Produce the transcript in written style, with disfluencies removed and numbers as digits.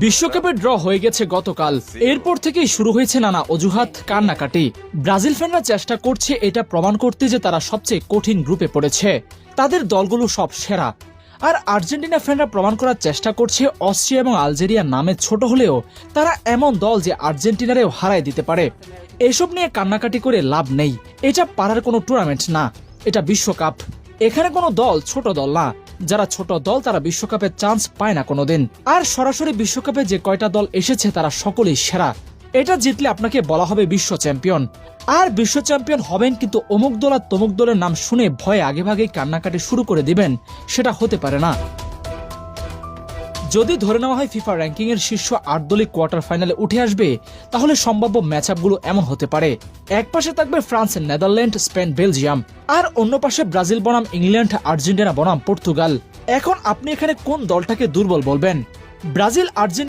বিশ্বকাপের ড্র হয়ে গেছে গতকাল। এরপর থেকেই শুরু হয়েছে নানা অজুহাত, কান্নাকাটি। ব্রাজিল ফ্যানরা চেষ্টা করছে এটা প্রমাণ করতে যে তারা সবচেয়ে কঠিন গ্রুপে পড়েছে, তাদের দলগুলো সব সেরা। আর আর্জেন্টিনা ফ্যানরা প্রমাণ করার চেষ্টা করছে অস্ট্রিয়া এবং আলজেরিয়া নামে ছোট হলেও তারা এমন দল যে আর্জেন্টিনারেও হারায় দিতে পারে। এসব নিয়ে কান্নাকাটি করে লাভ নেই। এটা পারার কোনো টুর্নামেন্ট না, এটা বিশ্বকাপ। এখানে কোনো দল ছোট দল না। যারা ছোট দল তারা বিশ্বকাপের চান্স পায় না কোনোদিন। আর সরাসরি বিশ্বকাপে যে কয়টা দল এসেছে তারা সকলেই সেরা। এটা জিতলে আপনাকে বলা হবে বিশ্ব চ্যাম্পিয়ন। আর বিশ্ব চ্যাম্পিয়ন হবেন কিন্তু অমুক দল আর তমুক দলের নাম শুনে ভয়ে আগেভাগেই কান্নাকাটি শুরু করে দিবেন, সেটা হতে পারে না। যদি ধরে নেওয়া হয় ফিফা র্যাঙ্কিং এর শীর্ষ ৮ দলই কোয়ার্টার ফাইনালে উঠে আসবে, তাহলে সম্ভাব্য ম্যাচআপগুলো এমন হতে পারে। এক পাশে থাকবে ফ্রান্স, নেদারল্যান্ড, স্পেন, বেলজিয়াম, আর অন্য পাশে ব্রাজিল বনাম ইংল্যান্ড, আর্জেন্টিনা বনাম পর্তুগাল। এখন আপনি এখানে কোন দলটাকে দুর্বল বলবেন? Brazil, Argentina